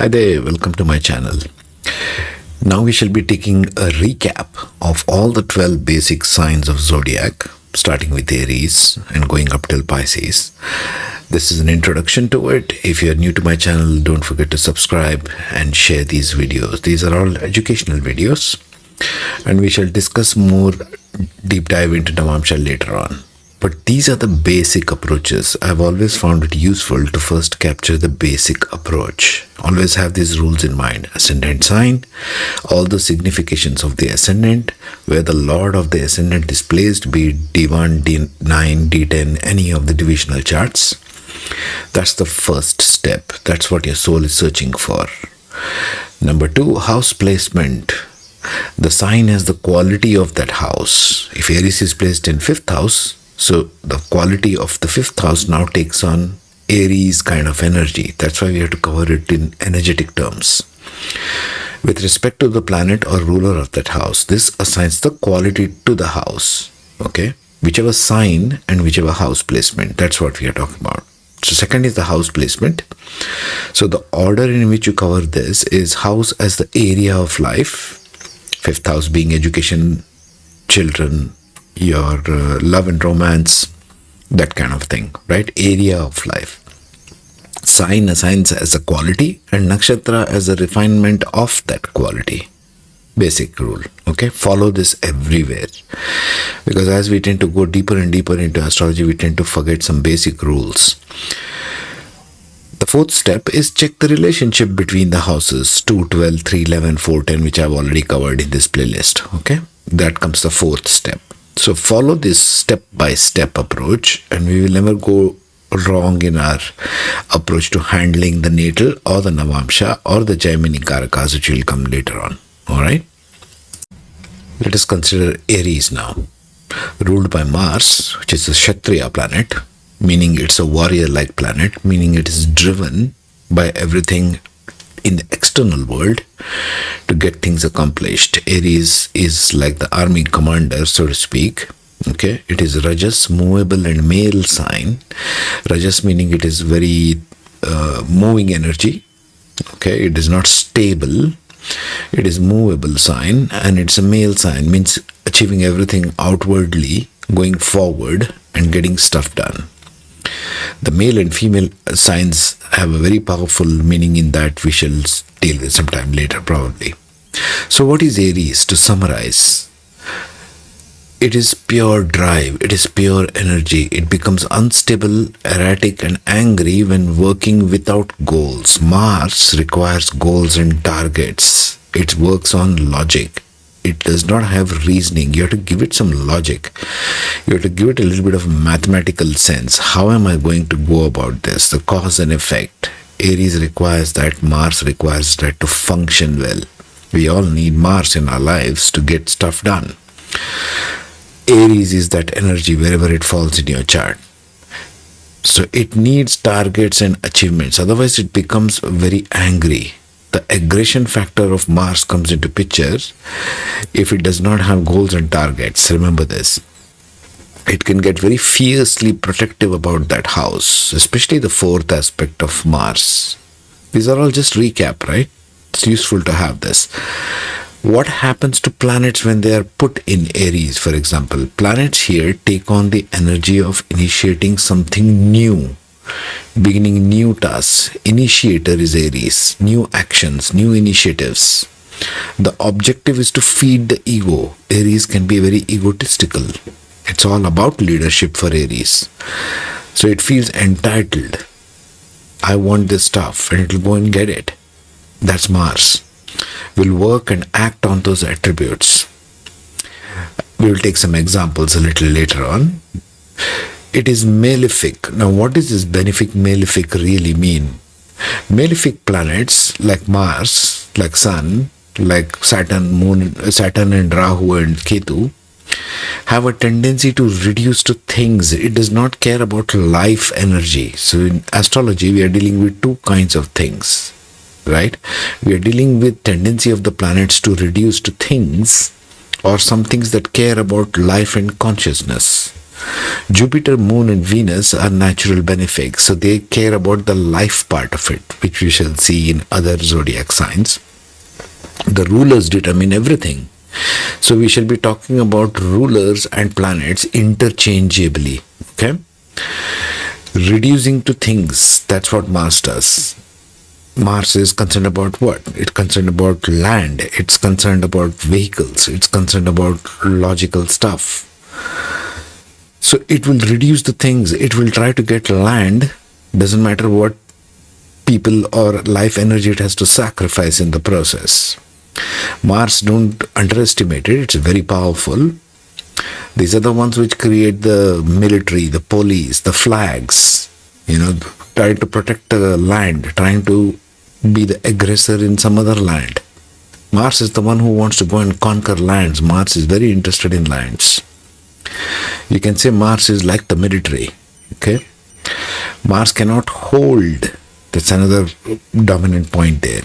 Hi there, welcome to my channel. Now we shall be taking a recap of all the 12 basic signs of zodiac, starting with Aries and going up till Pisces. This is an introduction to it. If you are new to my channel, don't forget to subscribe and share these videos. These are all educational videos, and we shall discuss more deep dive into Navamsha later on. But these are the basic approaches. I've always found it useful to first capture the basic approach. Always have these rules in mind. Ascendant sign, all the significations of the ascendant, where the lord of the ascendant is placed, be it D1, D9, D10, any of the divisional charts. That's the first step. That's what your soul is searching for. Number 2, house placement. The sign has the quality of that house. If Aries is placed in 5th house, so the quality of the 5th house now takes on Aries kind of energy. That's why we have to cover it in energetic terms. With respect to the planet or ruler of that house, this assigns the quality to the house. Okay? Whichever sign and whichever house placement. That's what we are talking about. So second is the house placement. So the order in which you cover this is house as the area of life. 5th house being education, children, your love and romance, that kind of thing, right? Area of life. Sign assigns as a quality and nakshatra as a refinement of that quality. Basic rule, okay? Follow this everywhere. Because as we tend to go deeper and deeper into astrology, we tend to forget some basic rules. The 4th step is check the relationship between the houses 2, 12, 3, 11, 4, 10, which I've already covered in this playlist, okay? That comes the 4th step. So follow this step-by-step approach, and we will never go wrong in our approach to handling the natal or the Navamsha or the Jaimini Karakas, which will come later on. Alright? Let us consider Aries now. Ruled by Mars, which is a Kshatriya planet, meaning it's a warrior-like planet, meaning it is driven by everything in the external world to get things accomplished. Aries is like the army commander, so to speak. Okay, it is Rajas, movable and male sign. Rajas meaning it is very moving energy. Okay, it is not stable. It is movable sign, and it's a male sign, means achieving everything outwardly, going forward and getting stuff done. The male and female signs have a very powerful meaning in that we shall deal with sometime later probably. So what is Aries? To summarize, it is pure drive, it is pure energy. It becomes unstable, erratic and angry when working without goals. Mars requires goals and targets. It works on logic. It does not have reasoning. You have to give it some logic. You have to give it a little bit of mathematical sense. How am I going to go about this? The cause and effect. Aries requires that. Mars requires that to function well. We all need Mars in our lives to get stuff done. Aries is that energy wherever it falls in your chart. So it needs targets and achievements. Otherwise it becomes very angry. The aggression factor of Mars comes into picture if it does not have goals and targets. Remember this. It can get very fiercely protective about that house, especially the 4th aspect of Mars. These are all just recap, right? It's useful to have this. What happens to planets when they are put in Aries, for example? Planets here take on the energy of initiating something new. Beginning new tasks. Initiator is Aries. New actions, new initiatives. The objective is to feed the ego. Aries can be very egotistical. It's all about leadership for Aries. So it feels entitled. I want this stuff, and it'll go and get it. That's Mars. We'll work and act on those attributes. We will take some examples a little later on. It is malefic. Now, what does this benefic malefic really mean? Malefic planets like Mars, like Sun, like Saturn, Moon, Saturn and Rahu and Ketu have a tendency to reduce to things. It does not care about life energy. So in astrology, we are dealing with two kinds of things, right? We are dealing with tendency of the planets to reduce to things, or some things that care about life and consciousness. Jupiter, Moon, and Venus are natural benefics, so they care about the life part of it, which we shall see in other zodiac signs. The rulers determine everything. So we shall be talking about rulers and planets interchangeably. Okay? Reducing to things, that's what Mars does. Mars is concerned about what? It's concerned about land. It's concerned about vehicles. It's concerned about logical stuff. So it will reduce the things. It will try to get land. Doesn't matter what people or life energy it has to sacrifice in the process. Mars, don't underestimate it. It's very powerful. These are the ones which create the military, the police, the flags, trying to protect the land, trying to be the aggressor in some other land. Mars is the one who wants to go and conquer lands. Mars is very interested in lands. You can say Mars is like the military. Okay? Mars cannot hold. That's another dominant point there.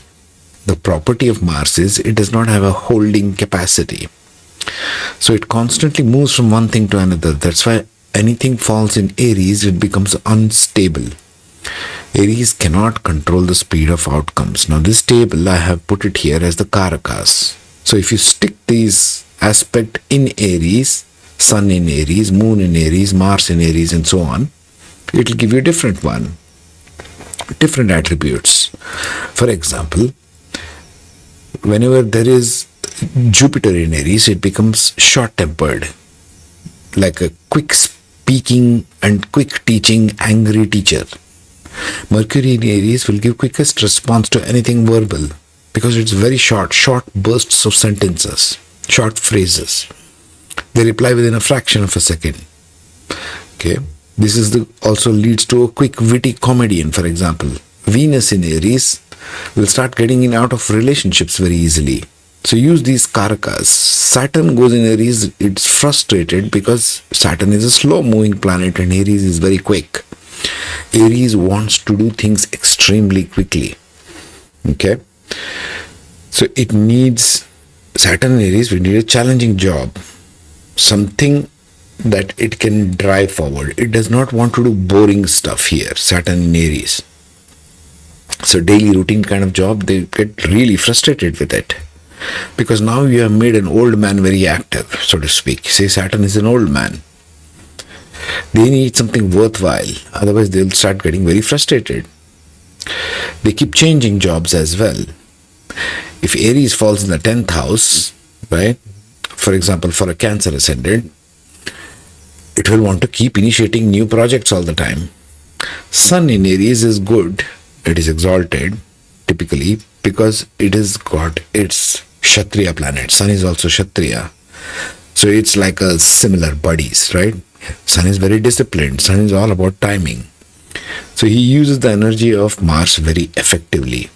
The property of Mars is it does not have a holding capacity. So it constantly moves from one thing to another. That's why anything falls in Aries, it becomes unstable. Aries cannot control the speed of outcomes. Now this table, I have put it here as the Karakas. So if you stick these aspect in Aries, Sun in Aries, Moon in Aries, Mars in Aries, and so on, it will give you a different one. Different attributes. For example, whenever there is Jupiter in Aries, it becomes short-tempered, like a quick speaking and quick teaching angry teacher. Mercury in Aries will give quickest response to anything verbal because it's very short bursts of sentences, short phrases. They reply within a fraction of a second. Okay, this is also leads to a quick witty comedian. For example, Venus in Aries will start getting in out of relationships very easily. So use these karakas. Saturn goes in Aries, it's frustrated because Saturn is a slow moving planet and Aries is very quick. Aries wants to do things extremely quickly. Okay? So it needs, Saturn in Aries, we need a challenging job. Something that it can drive forward. It does not want to do boring stuff here, Saturn in Aries. So daily routine kind of job, they get really frustrated with it. Because now you have made an old man very active, so to speak. Say Saturn is an old man. They need something worthwhile. Otherwise, they'll start getting very frustrated. They keep changing jobs as well. If Aries falls in the 10th house, right? For example, for a Cancer ascendant, it will want to keep initiating new projects all the time. Sun in Aries is good. It is exalted, typically, because it has got its Kshatriya planet. Sun is also Kshatriya. So it's like a similar buddies, right? Sun is very disciplined. Sun is all about timing. So he uses the energy of Mars very effectively.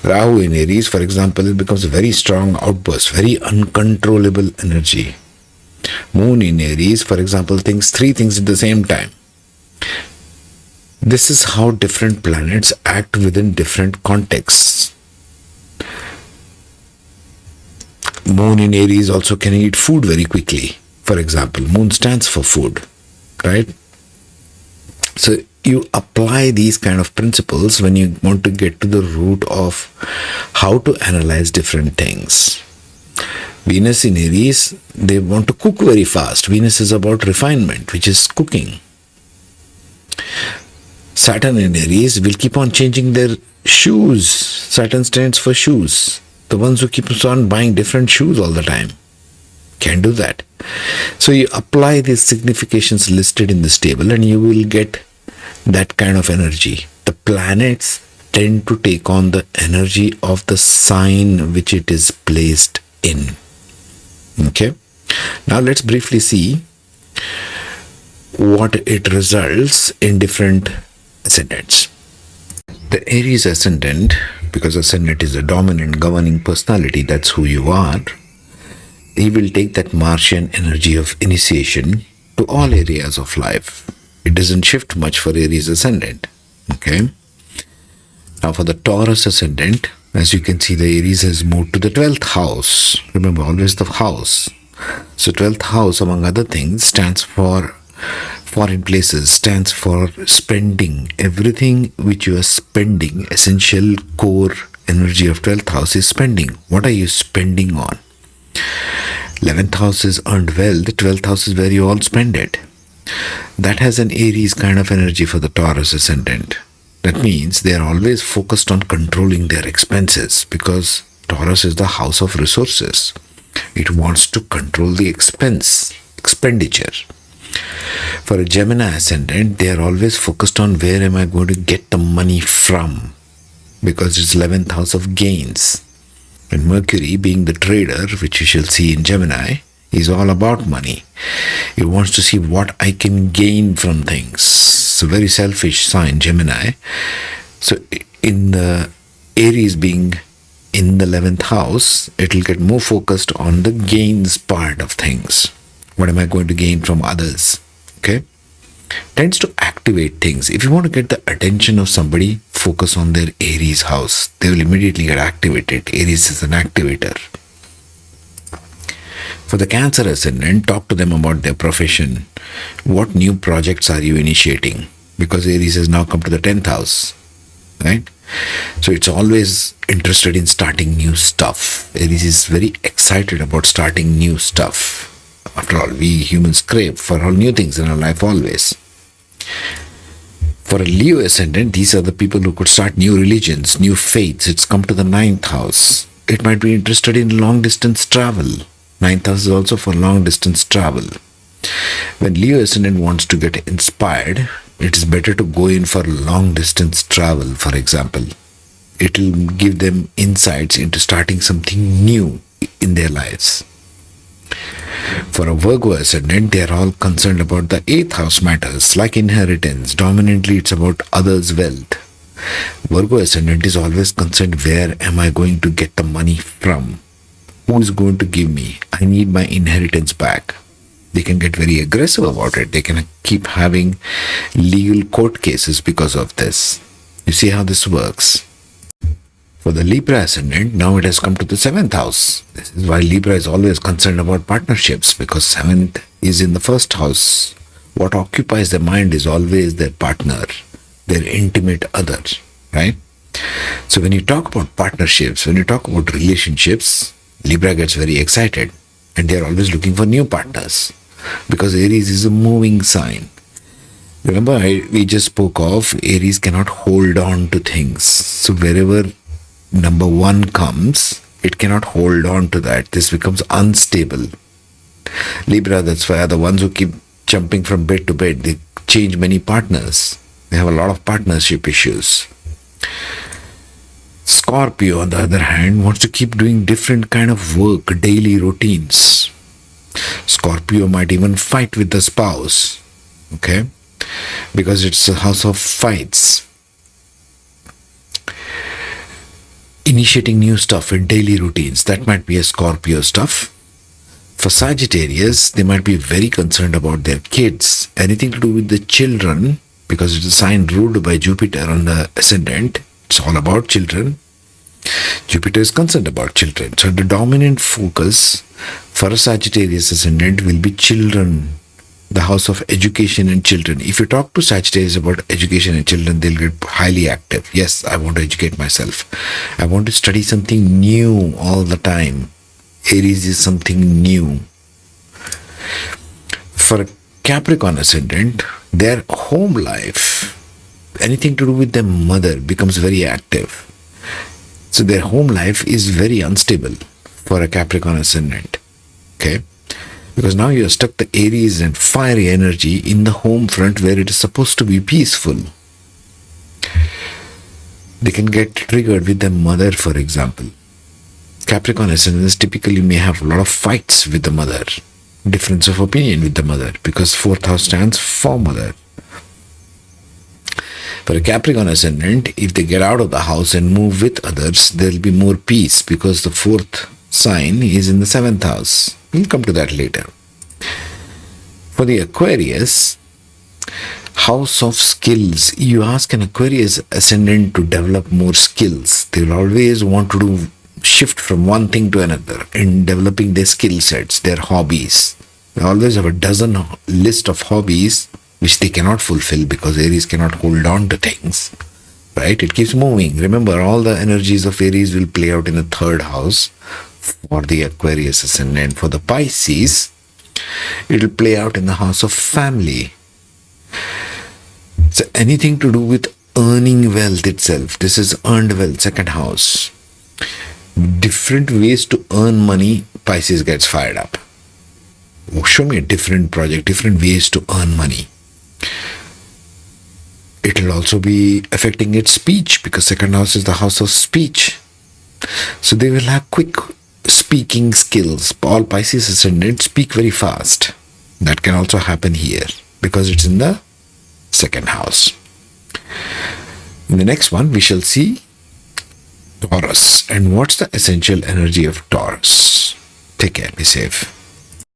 Rahu in Aries, for example, it becomes a very strong outburst, very uncontrollable energy. Moon in Aries, for example, thinks three things at the same time. This is how different planets act within different contexts. Moon in Aries also can eat food very quickly. For example, Moon stands for food, right? So you apply these kind of principles when you want to get to the root of how to analyze different things. Venus in Aries, they want to cook very fast. Venus is about refinement, which is cooking. Saturn in Aries will keep on changing their shoes. Saturn stands for shoes. The ones who keep on buying different shoes all the time. Can't do that. So you apply these significations listed in this table and you will get that kind of energy. The planets tend to take on the energy of the sign which it is placed in. Okay. Now let's briefly see what it results in different ascendants. The Aries ascendant, because ascendant is a dominant governing personality, that's who you are, he will take that Martian energy of initiation to all areas of life. It doesn't shift much for Aries ascendant. Okay. Now for the Taurus ascendant, as you can see, the Aries has moved to the 12th house. Remember, always the house. So 12th house, among other things, stands for Foreign places stands for spending. Everything which you are spending, essential core energy of 12th house is spending. What are you spending on? 11th house is earned wealth, 12th house is where you all spend it. That has an Aries kind of energy for the Taurus ascendant. That means they are always focused on controlling their expenses, because Taurus is the house of resources. It wants to control the expenditure. For a Gemini ascendant, they are always focused on where am I going to get the money from, because it's 11th house of gains. And Mercury, being the trader, which you shall see in Gemini, is all about money. It wants to see what I can gain from things. It's a very selfish sign, Gemini. So in the Aries being in the 11th house, it will get more focused on the gains part of things. What am I going to gain from others? Okay? Tends to activate things. If you want to get the attention of somebody, focus on their Aries house. They will immediately get activated. Aries is an activator. For the Cancer ascendant, talk to them about their profession. What new projects are you initiating? Because Aries has now come to the 10th house, right? So it's always interested in starting new stuff. Aries is very excited about starting new stuff. After all, we humans crave for all new things in our life always. For a Leo ascendant, these are the people who could start new religions, new faiths. It's come to the 9th house. It might be interested in long distance travel. 9th house is also for long distance travel. When Leo ascendant wants to get inspired, it is better to go in for long distance travel, for example. It will give them insights into starting something new in their lives. For a Virgo ascendant, they are all concerned about the 8th house matters, like inheritance. Dominantly, it's about others' wealth. Virgo ascendant is always concerned, where am I going to get the money from? Who is going to give me? I need my inheritance back. They can get very aggressive about it. They can keep having legal court cases because of this. You see how this works? For the Libra ascendant, now it has come to the 7th house. This is why Libra is always concerned about partnerships, because 7th is in the 1st house. What occupies their mind is always their partner, their intimate other, right? So when you talk about partnerships, when you talk about relationships, Libra gets very excited, and they are always looking for new partners, because Aries is a moving sign. Remember, we just spoke of Aries cannot hold on to things. So wherever number 1 comes, it cannot hold on to that. This becomes unstable. Libra, that's why, are the ones who keep jumping from bed to bed. They change many partners. They have a lot of partnership issues. Scorpio, on the other hand, wants to keep doing different kind of work, daily routines. Scorpio might even fight with the spouse, okay? Because it's a house of fights. Initiating new stuff in daily routines, that might be a Scorpio stuff. For Sagittarius, they might be very concerned about their kids. Anything to do with the children, because it's a sign ruled by Jupiter on the ascendant. It's all about children. Jupiter is concerned about children. So the dominant focus for a Sagittarius ascendant will be children, the house of education and children. If you talk to Sagittarius about education and children, they'll get highly active. Yes, I want to educate myself. I want to study something new all the time. Aries is something new. For a Capricorn ascendant, their home life, anything to do with their mother, becomes very active. So their home life is very unstable for a Capricorn ascendant. Okay? Because now you are stuck the Aries and fiery energy in the home front where it is supposed to be peaceful. They can get triggered with their mother, for example. Capricorn ascendants typically may have a lot of fights with the mother, difference of opinion with the mother, because 4th house stands for mother. For a Capricorn ascendant, if they get out of the house and move with others, there will be more peace, because the 4th sign is in the 7th house. We'll come to that later. For the Aquarius, house of skills. You ask an Aquarius ascendant to develop more skills. They will always want to shift from one thing to another in developing their skill sets, their hobbies. They always have a dozen list of hobbies which they cannot fulfill because Aries cannot hold on to things. Right? It keeps moving. Remember, all the energies of Aries will play out in the third house for the Aquarius ascendant. For the Pisces, it will play out in the house of family. So anything to do with earning wealth itself. This is earned wealth, second house. Different ways to earn money, Pisces gets fired up. Show me a different project, different ways to earn money. It will also be affecting its speech because second house is the house of speech. So they will have quick speaking skills. All Pisces ascendants speak very fast. That can also happen here because it's in the second house. In the next one, we shall see Taurus. And what's the essential energy of Taurus? Take care, be safe.